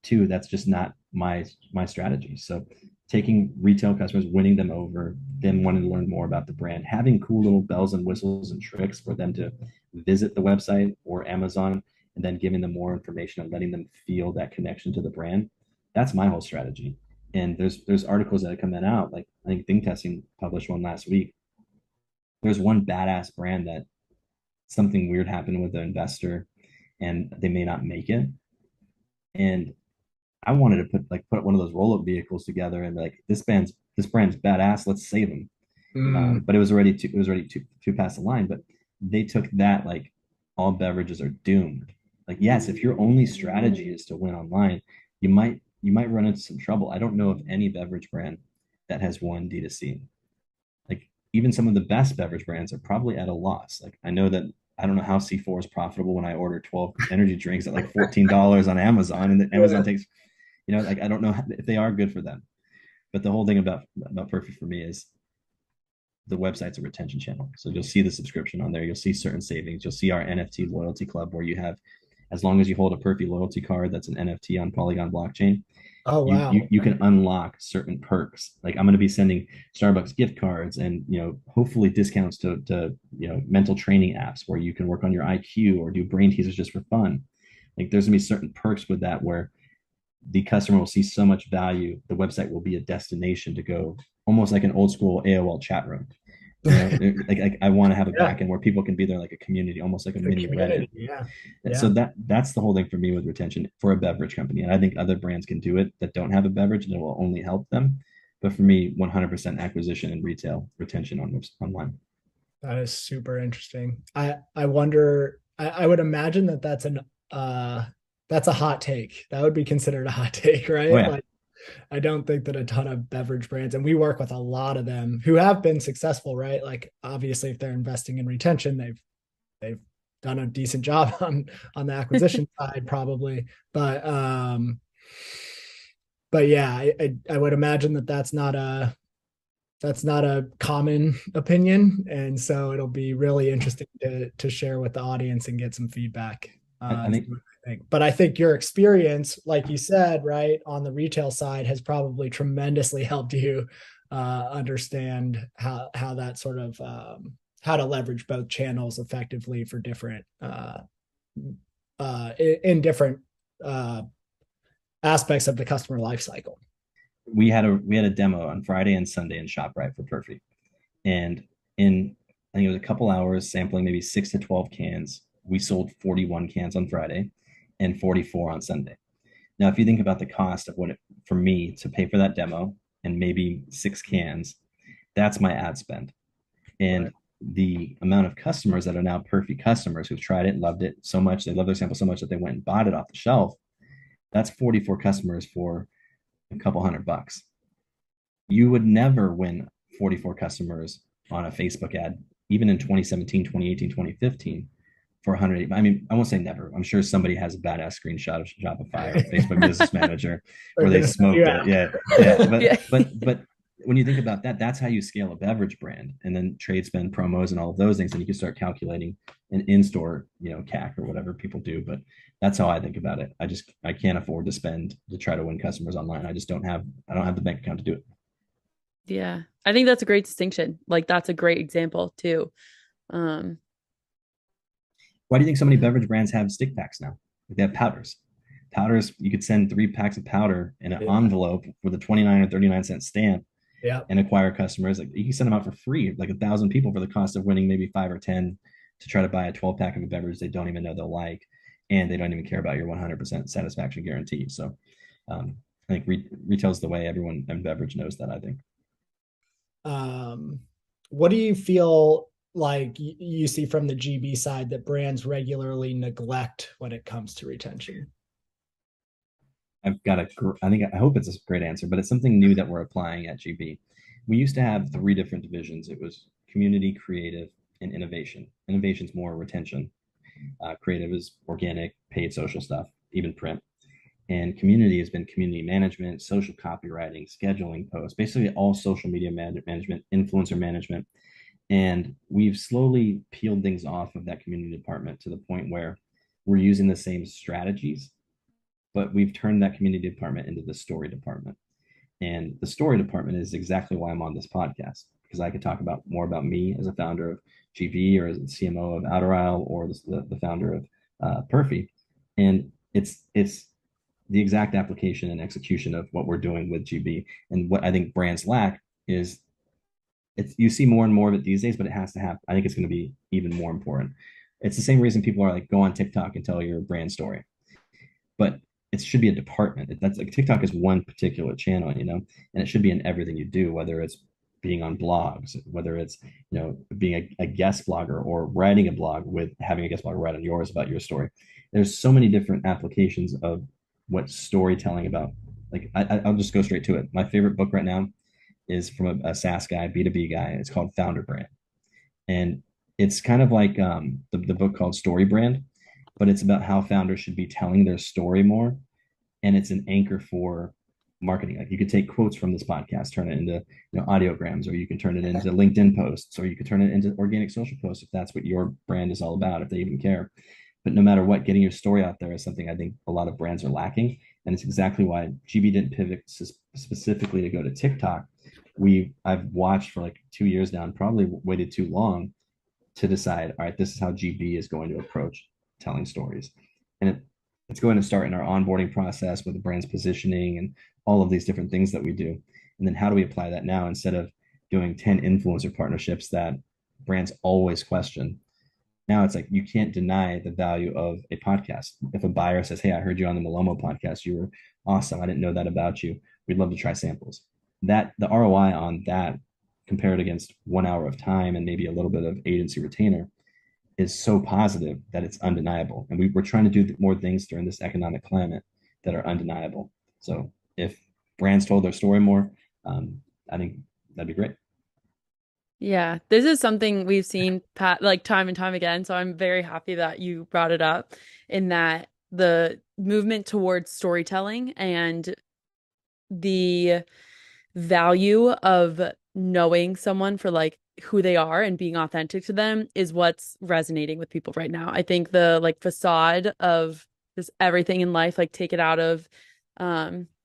2, that's just not my strategy. So taking retail customers, winning them over, them wanting to learn more about the brand, having cool little bells and whistles and tricks for them to visit the website or Amazon, and then giving them more information and letting them feel that connection to the brand. That's my whole strategy. And there's articles that are coming out. Like I think Think Testing published one last week. There's one badass brand that something weird happened with the investor and they may not make it. And I wanted to put one of those roll-up vehicles together and be like, this brand's badass, let's save them. But it was already too past the line. But they took that like all beverages are doomed. Like, yes, if your only strategy is to win online, you might run into some trouble. I don't know of any beverage brand that has won D2C. Like even some of the best beverage brands are probably at a loss. Like I know that I don't know how C4 is profitable when I order 12 energy drinks at like $14 on Amazon, and then Amazon takes, like I don't know if they are good for them. But the whole thing about Perfy for me is the website's a retention channel. So you'll see the subscription on there. You'll see certain savings. You'll see our NFT loyalty club where you have, as long as you hold a Perfy loyalty card that's an NFT on Polygon blockchain, oh wow, you can unlock certain perks. Like I'm going to be sending Starbucks gift cards and hopefully discounts to mental training apps where you can work on your IQ or do brain teasers just for fun. Like there's going to be certain perks with that where the customer will see so much value. The website will be a destination to go, almost like an old school AOL chat room. Like I want to have a backend where people can be there like a community, almost like a mini Reddit. So that's the whole thing for me with retention for a beverage company. And I think other brands can do it that don't have a beverage, and it will only help them. But for me, 100% acquisition and retail retention online. That is super interesting. I wonder, I would imagine that's a hot take. That would be considered a hot take, right? Oh, yeah. Like, I don't think that a ton of beverage brands, and we work with a lot of them who have been successful, right? Like obviously if they're investing in retention, they've done a decent job on the acquisition side probably. But yeah, I would imagine that's not a common opinion. And so it'll be really interesting to share with the audience and get some feedback. But I think your experience, like you said, right, on the retail side has probably tremendously helped you understand how that sort of how to leverage both channels effectively for different in different aspects of the customer life cycle. We had a demo on Friday and Sunday in ShopRite for Perfy, and in I think it was a couple hours sampling maybe 6 to 12 cans. We sold 41 cans on Friday and 44 on Sunday. Now, if you think about the cost of for me to pay for that demo and maybe 6 cans, that's my ad spend. And right. The amount of customers that are now Perfy customers who've tried it, loved it so much, they love their sample so much that they went and bought it off the shelf, that's 44 customers for a couple $100. You would never win 44 customers on a Facebook ad, even in 2017, 2018, 2015. For 100, I mean, I won't say never. I'm sure somebody has a badass screenshot of Shopify or Facebook Business Manager where they smoked it. Yeah. But when you think about that, that's how you scale a beverage brand, and then trade spend, promos, and all of those things. And you can start calculating an in-store, CAC or whatever people do. But that's how I think about it. I can't afford to spend to try to win customers online. I don't have the bank account to do it. Yeah, I think that's a great distinction. Like that's a great example too. Why do you think so many beverage brands have stick packs now? They have powders. Powders, you could send 3 packs of powder in an envelope with a 29 or 39 cent stamp, Yeah. and acquire customers. Like you can send them out for free, like 1,000 people for the cost of winning maybe 5 or 10 to try to buy a 12 pack of a beverage they don't even know they'll like, and they don't even care about your 100% satisfaction guarantee. So I think retail's the way. Everyone in beverage knows that, I think. What do you feel like you see from the GB side that brands regularly neglect when it comes to retention? I hope it's a great answer, but it's something new that we're applying at GB. We used to have 3 different divisions. It was community, creative, and innovation. Innovation's more retention. Creative is organic, paid social stuff, even print. And community has been community management, social copywriting, scheduling posts, basically all social media management, influencer management. And we've slowly peeled things off of that community department to the point where we're using the same strategies, but we've turned that community department into the story department. And the story department is exactly why I'm on this podcast, because I could talk about more about me as a founder of GB, or as a CMO of Outer Isle, or the founder of Perfy. And it's the exact application and execution of what we're doing with GB. And what I think brands lack is, you see more and more of it these days, but it has to happen. I think it's going to be even more important. It's the same reason people are like, go on TikTok and tell your brand story, but it should be a department. That's like, TikTok is one particular channel, and it should be in everything you do, whether it's being on blogs, whether it's being a guest blogger, or writing a blog with having a guest blogger write on yours about your story. There's so many different applications of what storytelling about. Like I'll just go straight to it. My favorite book right now is from a SaaS guy, B2B guy. It's called Founder Brand, and it's kind of like the book called Story Brand, but it's about how founders should be telling their story more, and it's an anchor for marketing. Like you could take quotes from this podcast, turn it into audiograms, or you can turn it into LinkedIn posts, or you could turn it into organic social posts if that's what your brand is all about, if they even care. But no matter what, getting your story out there is something I think a lot of brands are lacking, and it's exactly why GB didn't pivot specifically to go to TikTok. I've watched for like 2 years now, and probably waited too long to decide, all right, this is how GB is going to approach telling stories. And it's going to start in our onboarding process with the brand's positioning and all of these different things that we do. And then how do we apply that now, instead of doing 10 influencer partnerships that brands always question? Now it's like, you can't deny the value of a podcast. If a buyer says, hey, I heard you on the Malomo podcast, you were awesome, I didn't know that about you, we'd love to try samples. That the ROI on that, compared against 1 hour of time and maybe a little bit of agency retainer, is so positive that it's undeniable. And we're trying to do more things during this economic climate that are undeniable. So if brands told their story more, I think that'd be great. Yeah, this is something we've seen like time and time again. So I'm very happy that you brought it up, in that the movement towards storytelling and the value of knowing someone for like who they are and being authentic to them is what's resonating with people right now. I think the like facade of just everything in life, like take it out of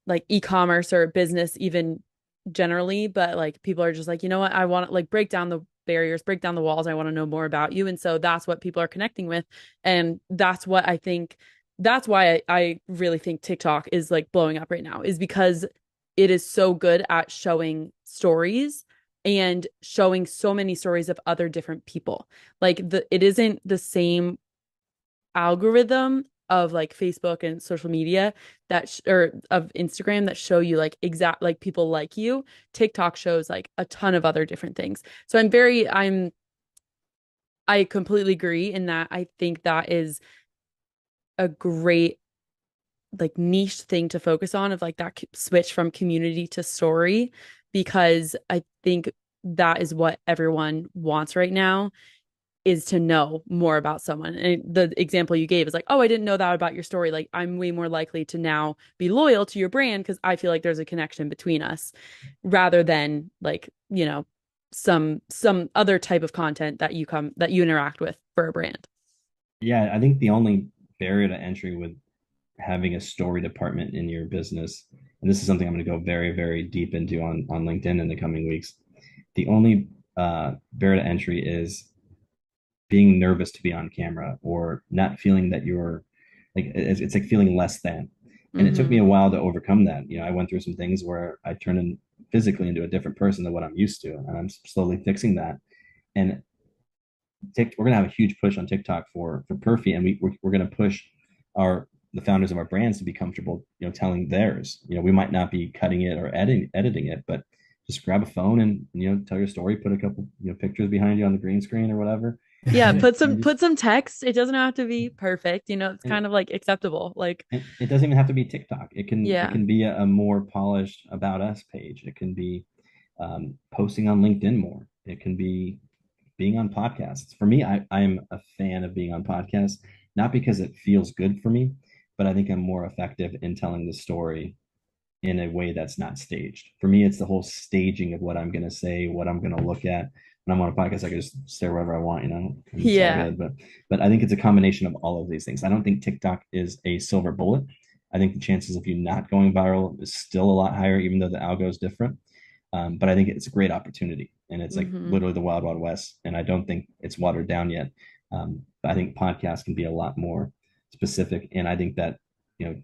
like e-commerce or business even generally, but like people are just like, you know what, I want to like break down the barriers, break down the walls. I want to know more about you. And so that's what people are connecting with. And that's what I think, that's why I really think TikTok is like blowing up right now, is because it is so good at showing stories and showing so many stories of other different people. Like it isn't the same algorithm of like Facebook and social media or of Instagram that show you like exact like people like you. TikTok shows like a ton of other different things. So I completely agree in that. I think that is a great like niche thing to focus on, of like that switch from community to story, because I think that is what everyone wants right now, is to know more about someone. And the example you gave is like, oh, I didn't know that about your story. Like I'm way more likely to now be loyal to your brand because I feel like there's a connection between us, rather than like, some other type of content that you interact with for a brand. Yeah, I think the only barrier to entry with having a story department in your business, and this is something I'm going to go very, very deep into on LinkedIn in the coming weeks. The only barrier to entry is being nervous to be on camera, or not feeling that you're like, it's like feeling less than. And it took me a while to overcome that. I went through some things where I turned in physically into a different person than what I'm used to. And I'm slowly fixing that. And we're gonna have a huge push on TikTok for Perfy, and we're gonna push the founders of our brands to be comfortable, telling theirs. We might not be cutting it or editing it, but just grab a phone and tell your story, put a couple pictures behind you on the green screen or whatever. Yeah, put some text. It doesn't have to be perfect, it's kind of like acceptable. Like it doesn't even have to be TikTok. It can be a more polished about us page. It can be posting on LinkedIn more. It can be being on podcasts. For me, I'm a fan of being on podcasts, not because it feels good for me, but I think I'm more effective in telling the story in a way that's not staged. For me, it's the whole staging of what I'm going to say, what I'm going to look at. When I'm on a podcast, I can just stare wherever I want, Yeah. But I think it's a combination of all of these things. I don't think TikTok is a silver bullet. I think the chances of you not going viral is still a lot higher, even though the algo is different. But I think it's a great opportunity, and it's like literally the wild, wild west. And I don't think it's watered down yet. But I think podcasts can be a lot more specific. And I think that,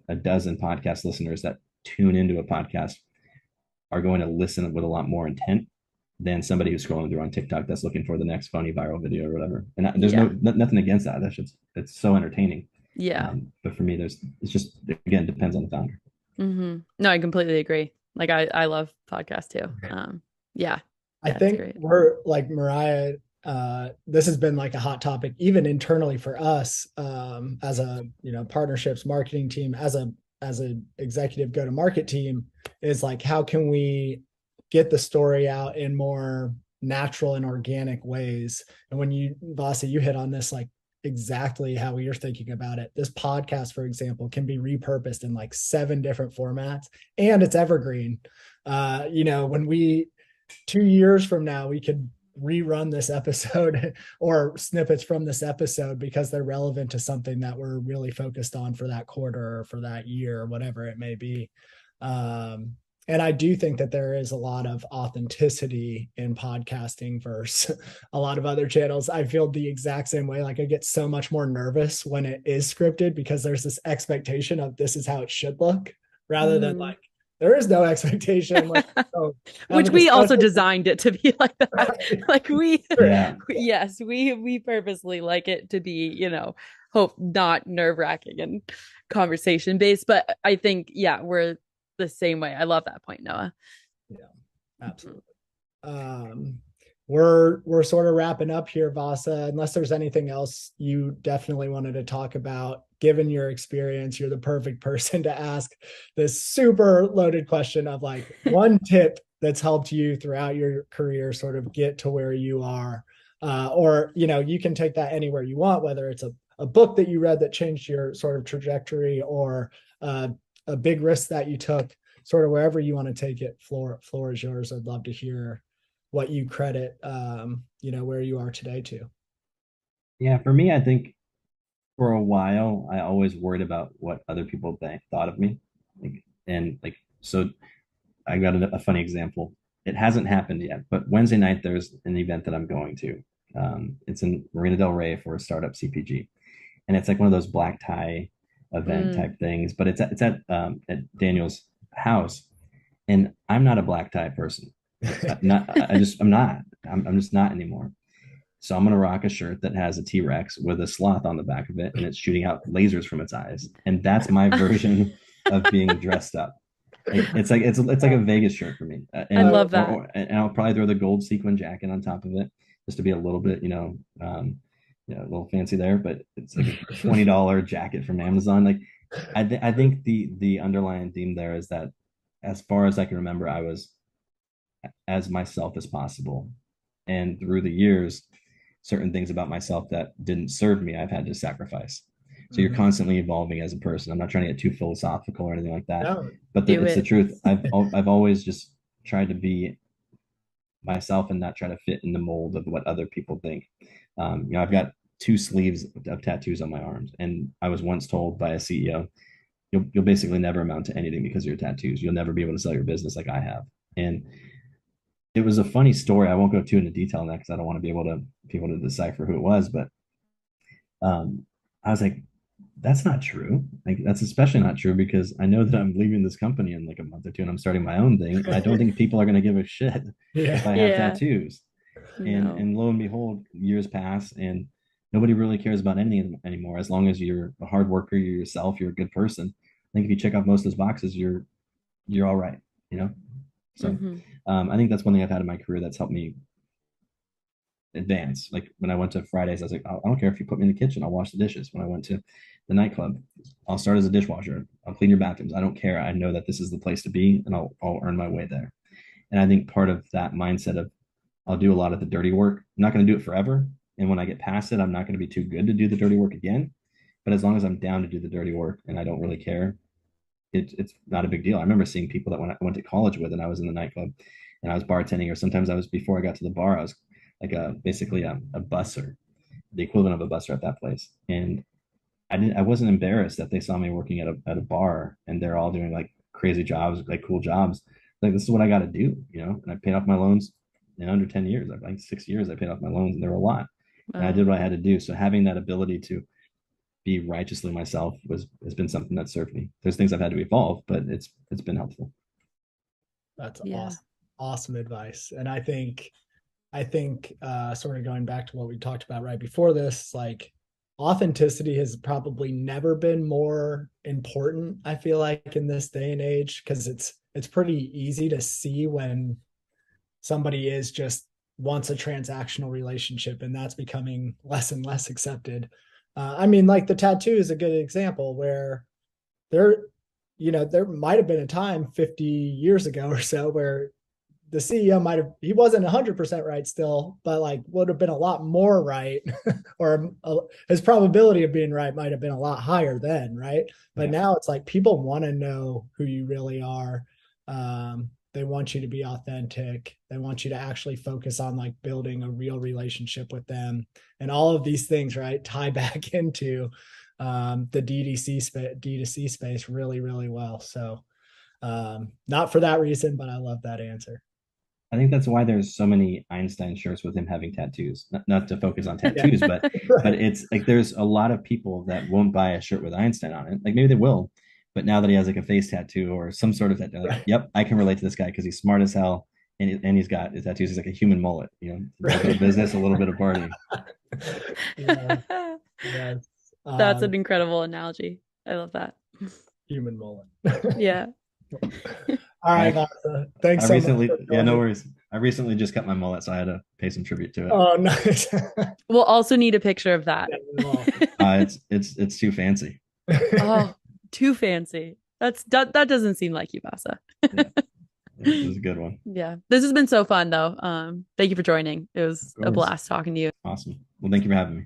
a dozen podcast listeners that tune into a podcast are going to listen with a lot more intent than somebody who's scrolling through on TikTok that's looking for the next funny viral video or whatever. And there's nothing against that. That's just, it's so entertaining. Yeah. But for me, it's just, again, depends on the founder. No, I completely agree. Like I love podcasts too. Yeah. I think we're like Mariah, this has been like a hot topic, even internally for us, as a, partnerships marketing team, as a executive go-to-market team, is like, how can we get the story out in more natural and organic ways? And when Vasa, you hit on this, like exactly how you're thinking about it. This podcast, for example, can be repurposed in like 7 different formats, and it's evergreen. When 2 years from now, we could rerun this episode or snippets from this episode because they're relevant to something that we're really focused on for that quarter or for that year or whatever it may be. And I do think that there is a lot of authenticity in podcasting versus a lot of other channels. I feel the exact same way. Like I get so much more nervous when it is scripted because there's this expectation of this is how it should look, rather than like, there is no expectation. Like, which we also designed it to be like that. Right. Like we purposely like it to be, hope not nerve-wracking and conversation based. But I think, we're the same way. I love that point, Noah. Yeah, absolutely. We're sort of wrapping up here, Vasa, unless there's anything else you definitely wanted to talk about. Given your experience, you're the perfect person to ask this super loaded question of like one tip that's helped you throughout your career sort of get to where you are. Or, you can take that anywhere you want, whether it's a book that you read that changed your sort of trajectory, or a big risk that you took, sort of wherever you want to take it. Floor is yours. I'd love to hear what you credit, where you are today to. Yeah, for me, I think for a while, I always worried about what other people thought of me. So I got a funny example. It hasn't happened yet, but Wednesday night, there's an event that I'm going to. It's in Marina Del Rey for a startup CPG. And it's like one of those black tie event type things, but it's at Daniel's house. And I'm not a black tie person. I'm just not anymore. So I'm going to rock a shirt that has a T-Rex with a sloth on the back of it, and it's shooting out lasers from its eyes. And that's my version of being dressed up. It's like a Vegas shirt for me. And I love that. And I'll probably throw the gold sequin jacket on top of it just to be a little bit, a little fancy there. But it's like a $20 jacket from Amazon. Like I think the underlying theme there is that, as far as I can remember, I was as myself as possible. And through the years, certain things about myself that didn't serve me, I've had to sacrifice. So you're constantly evolving as a person. I'm not trying to get too philosophical or anything like that, but it's the truth. I've always just tried to be myself and not try to fit in the mold of what other people think. I've got 2 sleeves of tattoos on my arms, and I was once told by a CEO, you'll basically never amount to anything because of your tattoos. You'll never be able to sell your business like I have. And it was a funny story. I won't go too into detail on that because I don't want to be able to people to decipher who it was. But I was like, that's not true. Like that's especially not true because I know that I'm leaving this company in like a month or two and I'm starting my own thing. And I don't think people are going to give a shit if I have Yeah. tattoos. No. And lo and behold, years pass and nobody really cares about anything anymore. As long as you're a hard worker, you're yourself, you're a good person. I think if you check off most of those boxes, you're all right, you know? So I think that's one thing I've had in my career that's helped me advance. Like when I went to Fridays, I was like, I don't care if you put me in the kitchen, I'll wash the dishes. When I went to the nightclub, I'll start as a dishwasher. I'll clean your bathrooms. I don't care. I know that this is the place to be and I'll earn my way there. And I think part of that mindset of I'll do a lot of the dirty work. I'm not going to do it forever. And when I get past it, I'm not going to be too good to do the dirty work again. But as long as I'm down to do the dirty work and I don't really care, it's not a big deal. I remember seeing people that when I went to college with and I was in the nightclub and I was bartending, or sometimes I was before I got to the bar, I was like basically a busser, the equivalent of a busser at that place. And I wasn't embarrassed that they saw me working at a bar and they're all doing like crazy jobs, like cool jobs. Like this is what I got to do, you know. And I paid off my loans in under 10 years. Like 6 years, I paid off my loans, and there were a lot. And I did what I had to do. So having that ability to be righteously myself has been something that served me. There's things I've had to evolve, but it's been helpful. That's awesome advice. And I think sort of going back to what we talked about right before this, like authenticity has probably never been more important, I feel like, in this day and age, because it's pretty easy to see when somebody is just wants a transactional relationship, and that's becoming less and less accepted. I mean, like the tattoo is a good example where there might have been a time 50 years ago or so where the CEO he wasn't 100% right still, but like would have been a lot more right, or his probability of being right might have been a lot higher then, right? But now it's like people want to know who you really are. They want you to be authentic. They want you to actually focus on like building a real relationship with them, and all of these things, right, tie back into the D2C space really, really well. So not for that reason, but I love that answer. I think that's why there's so many Einstein shirts with him having tattoos. Not to focus on tattoos, but it's like there's a lot of people that won't buy a shirt with Einstein on it. Like maybe they will, but now that he has like a face tattoo or some sort of tattoo, like, yep, I can relate to this guy because he's smart as hell and he's got his tattoos. He's like a human mullet, you know, a little bit of business, a little bit of party. That's an incredible analogy. I love that. Human mullet. Yeah. All right, Vasa. Thanks so much. Yeah, no worries. I recently just cut my mullet, so I had to pay some tribute to it. Oh, nice. We'll also need a picture of that. It's too fancy. Oh, too fancy. That doesn't seem like you, Vasa. Yeah. It was a good one. Yeah. This has been so fun though. Thank you for joining. It was a blast talking to you. Awesome. Well, thank you for having me.